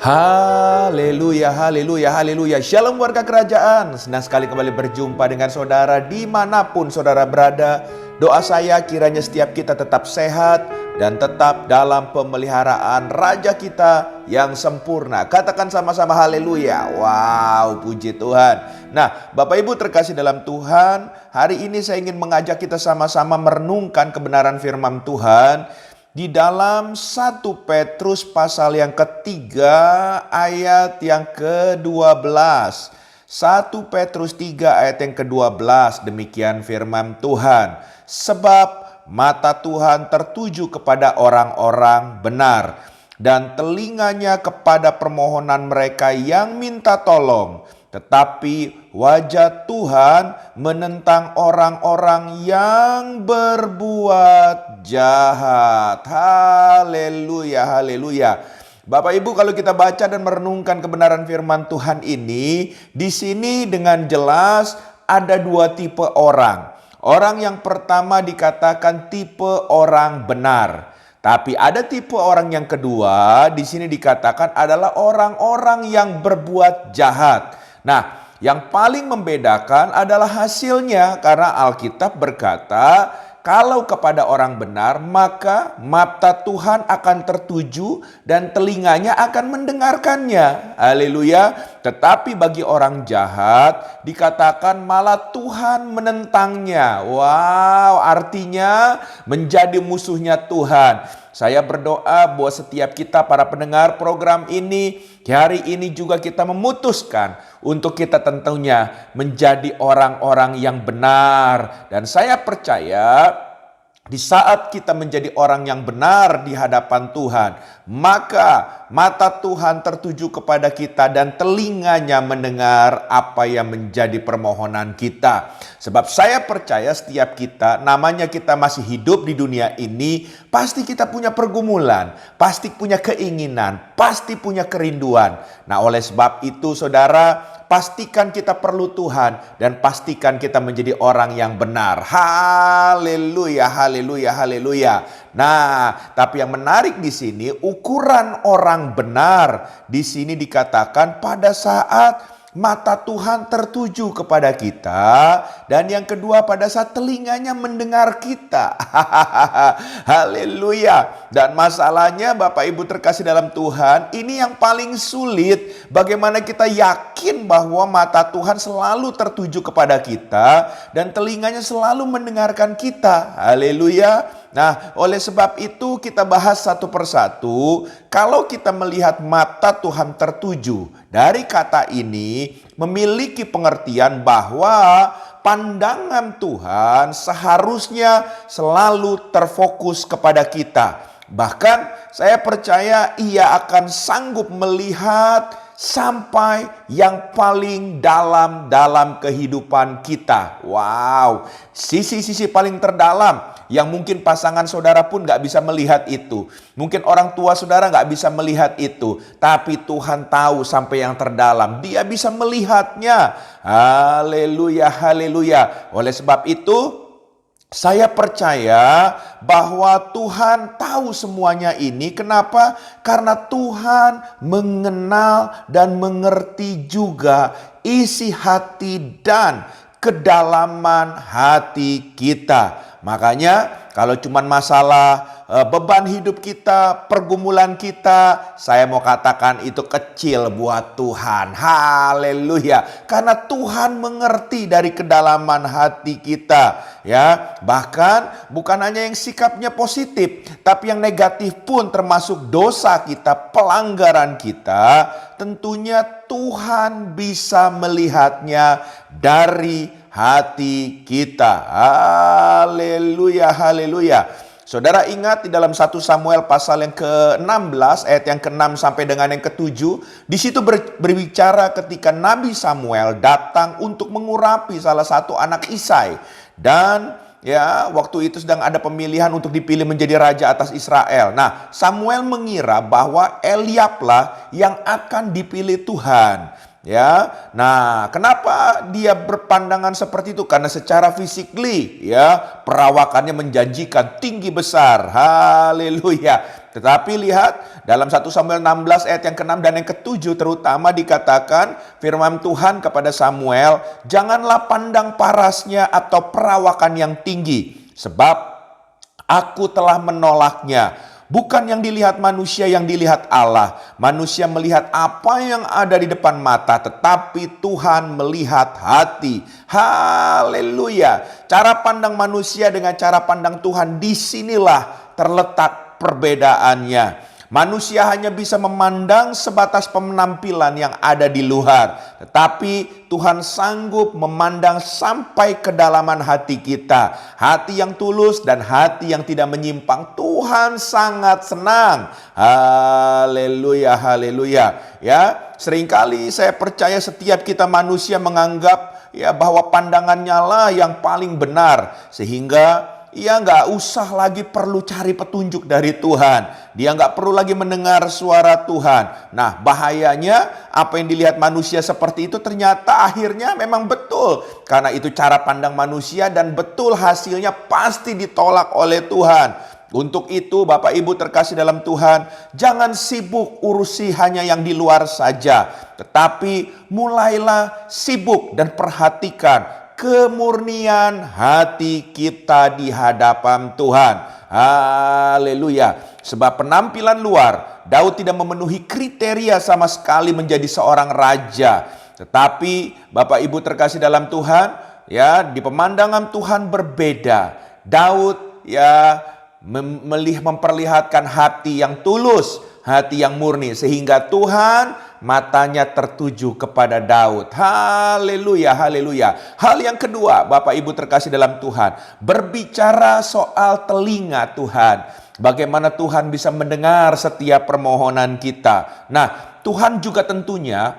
Haleluya, haleluya, haleluya. Shalom warga kerajaan. Senang sekali kembali berjumpa dengan saudara dimanapun saudara berada. Doa saya kiranya setiap kita tetap sehat dan tetap dalam pemeliharaan Raja kita yang sempurna. Katakan sama-sama haleluya. Wow, puji Tuhan. Nah, Bapak Ibu terkasih dalam Tuhan, hari ini saya ingin mengajak kita sama-sama merenungkan kebenaran firman Tuhan di dalam 1 Petrus pasal yang ketiga ayat yang ke-12. 1 Petrus 3 ayat yang ke-12, demikian firman Tuhan. Sebab mata Tuhan tertuju kepada orang-orang benar, dan telinganya kepada permohonan mereka yang minta tolong. Tetapi wajah Tuhan menentang orang-orang yang berbuat jahat. Haleluya, haleluya. Bapak Ibu, kalau kita baca dan merenungkan kebenaran firman Tuhan ini, di sini dengan jelas ada dua tipe orang. Orang yang pertama dikatakan tipe orang benar. Tapi ada tipe orang yang kedua, di sini dikatakan adalah orang-orang yang berbuat jahat. Nah, yang paling membedakan adalah hasilnya, karena Alkitab berkata, kalau kepada orang benar, maka mata Tuhan akan tertuju dan telinganya akan mendengarkannya. Haleluya. Tetapi bagi orang jahat, dikatakan malah Tuhan menentangnya. Wow, artinya menjadi musuhnya Tuhan. Saya berdoa buat setiap kita para pendengar program ini, hari ini juga kita memutuskan untuk kita tentunya menjadi orang-orang yang benar. Dan saya percaya di saat kita menjadi orang yang benar di hadapan Tuhan, maka mata Tuhan tertuju kepada kita dan telinganya mendengar apa yang menjadi permohonan kita. Sebab saya percaya setiap kita, namanya kita masih hidup di dunia ini, pasti kita punya pergumulan, pasti punya keinginan, pasti punya kerinduan. Nah, oleh sebab itu saudara, pastikan kita perlu Tuhan dan pastikan kita menjadi orang yang benar. Haleluya, haleluya, haleluya. Nah, tapi yang menarik di sini, ukuran orang benar di sini dikatakan pada saat mata Tuhan tertuju kepada kita, dan yang kedua pada saat telinganya mendengar kita. Haleluya. Dan masalahnya Bapak Ibu terkasih dalam Tuhan, ini yang paling sulit. Bagaimana kita yakin bahwa mata Tuhan selalu tertuju kepada kita dan telinganya selalu mendengarkan kita. Haleluya. Nah, oleh sebab itu kita bahas satu persatu. Kalau kita melihat mata Tuhan tertuju, dari kata ini memiliki pengertian bahwa pandangan Tuhan seharusnya selalu terfokus kepada kita. Bahkan saya percaya ia akan sanggup melihat sampai yang paling dalam kehidupan kita. Wow, sisi-sisi paling terdalam yang mungkin pasangan saudara pun gak bisa melihat itu. Mungkin orang tua saudara gak bisa melihat itu. Tapi Tuhan tahu sampai yang terdalam. Dia bisa melihatnya. Haleluya, haleluya. Oleh sebab itu, saya percaya bahwa Tuhan tahu semuanya ini. Kenapa? Karena Tuhan mengenal dan mengerti juga isi hati dan kedalaman hati kita. Makanya kalau cuma masalah beban hidup kita, pergumulan kita, saya mau katakan itu kecil buat Tuhan. Haleluya. Karena Tuhan mengerti dari kedalaman hati kita, ya. Bahkan bukan hanya yang sikapnya positif, tapi yang negatif pun termasuk dosa kita, pelanggaran kita, tentunya Tuhan bisa melihatnya dari hati kita. Haleluya, haleluya. Saudara ingat di dalam 1 Samuel pasal yang ke-16 ayat yang ke-6 sampai dengan yang ke-7, di situ berbicara ketika Nabi Samuel datang untuk mengurapi salah satu anak Isai, dan ya, waktu itu sedang ada pemilihan untuk dipilih menjadi raja atas Israel. Nah, Samuel mengira bahwa Eliab lah yang akan dipilih Tuhan. Ya, nah kenapa dia berpandangan seperti itu? Karena secara physically ya perawakannya menjanjikan, tinggi besar, haleluya. Tetapi lihat dalam 1 Samuel 16 ayat yang ke-6 dan yang ke-7 terutama dikatakan firman Tuhan kepada Samuel, janganlah pandang parasnya atau perawakan yang tinggi, sebab aku telah menolaknya. Bukan yang dilihat manusia, yang dilihat Allah. Manusia melihat apa yang ada di depan mata, tetapi Tuhan melihat hati. Haleluya. Cara pandang manusia dengan cara pandang Tuhan, disinilah terletak perbedaannya. Manusia hanya bisa memandang sebatas penampilan yang ada di luar. Tetapi Tuhan sanggup memandang sampai kedalaman hati kita. Hati yang tulus dan hati yang tidak menyimpang. Tuhan sangat senang. Haleluya, haleluya. Ya, seringkali saya percaya setiap kita manusia menganggap ya bahwa pandangannya lah yang paling benar. Sehingga ia nggak usah lagi perlu cari petunjuk dari Tuhan. Dia nggak perlu lagi mendengar suara Tuhan. Nah, bahayanya apa yang dilihat manusia seperti itu ternyata akhirnya memang betul. Karena itu cara pandang manusia dan betul hasilnya pasti ditolak oleh Tuhan. Untuk itu Bapak Ibu terkasih dalam Tuhan, jangan sibuk urusi hanya yang di luar saja. Tetapi mulailah sibuk dan perhatikan kemurnian hati kita di hadapan Tuhan. Haleluya. Sebab penampilan luar, Daud tidak memenuhi kriteria sama sekali menjadi seorang raja. Tetapi Bapak Ibu terkasih dalam Tuhan, ya, di pemandangan Tuhan berbeda. Daud ya memperlihatkan hati yang tulus, hati yang murni, sehingga Tuhan matanya tertuju kepada Daud. Haleluya, haleluya. Hal yang kedua, Bapak Ibu terkasih dalam Tuhan, berbicara soal telinga Tuhan. Bagaimana Tuhan bisa mendengar setiap permohonan kita. Nah, Tuhan juga tentunya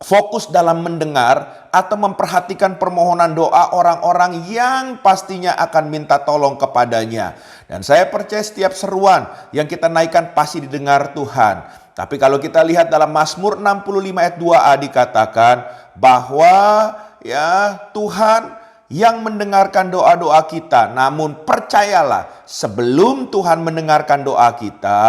fokus dalam mendengar atau memperhatikan permohonan doa orang-orang yang pastinya akan minta tolong kepadanya. Dan saya percaya setiap seruan yang kita naikkan pasti didengar Tuhan. Tapi kalau kita lihat dalam Mazmur 65 ayat 2a dikatakan bahwa ya Tuhan yang mendengarkan doa-doa kita. Namun percayalah, sebelum Tuhan mendengarkan doa kita,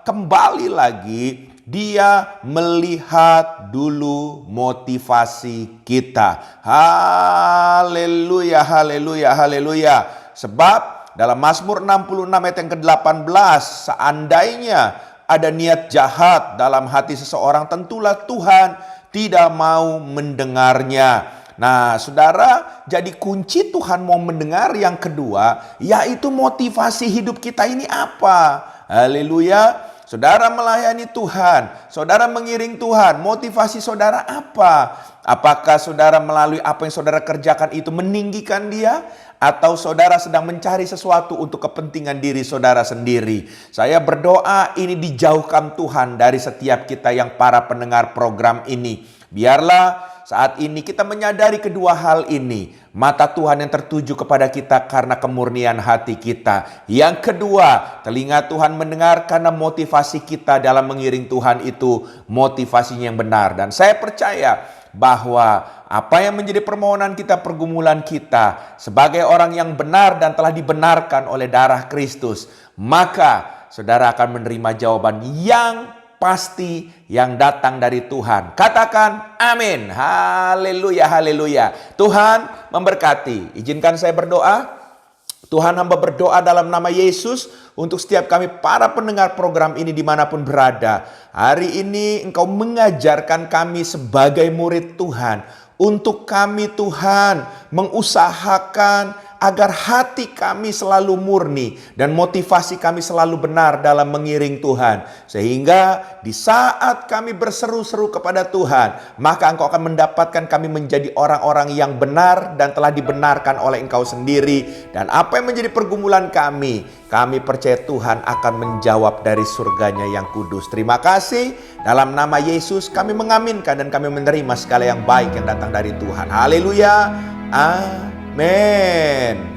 kembali lagi Dia melihat dulu motivasi kita. Haleluya, haleluya, haleluya. Sebab dalam Mazmur 66 ayat yang ke-18, seandainya ada niat jahat dalam hati seseorang, tentulah Tuhan tidak mau mendengarnya. Nah, saudara, jadi kunci Tuhan mau mendengar yang kedua, yaitu motivasi hidup kita ini apa? Haleluya. Saudara melayani Tuhan, saudara mengiring Tuhan, motivasi saudara apa? Apakah saudara melalui apa yang saudara kerjakan itu meninggikan Dia? Atau saudara sedang mencari sesuatu untuk kepentingan diri saudara sendiri? Saya berdoa ini dijauhkan Tuhan dari setiap kita yang para pendengar program ini. Biarlah saat ini kita menyadari kedua hal ini. Mata Tuhan yang tertuju kepada kita karena kemurnian hati kita. Yang kedua, telinga Tuhan mendengar karena motivasi kita dalam mengiring Tuhan itu motivasinya yang benar. Dan saya percaya bahwa apa yang menjadi permohonan kita, pergumulan kita sebagai orang yang benar dan telah dibenarkan oleh darah Kristus, maka saudara akan menerima jawaban yang pasti yang datang dari Tuhan. Katakan amin. Haleluya, haleluya. Tuhan memberkati. Izinkan saya berdoa. Tuhan, hamba berdoa dalam nama Yesus untuk setiap kami para pendengar program ini dimanapun berada. Hari ini Engkau mengajarkan kami sebagai murid Tuhan. Untuk kami Tuhan mengusahakan agar hati kami selalu murni dan motivasi kami selalu benar dalam mengiring Tuhan. Sehingga di saat kami berseru-seru kepada Tuhan, maka Engkau akan mendapatkan kami menjadi orang-orang yang benar dan telah dibenarkan oleh Engkau sendiri. Dan apa yang menjadi pergumulan kami percaya Tuhan akan menjawab dari surganya yang kudus. Terima kasih. Dalam nama Yesus kami mengaminkan dan kami menerima segala yang baik yang datang dari Tuhan. Haleluya. Amin.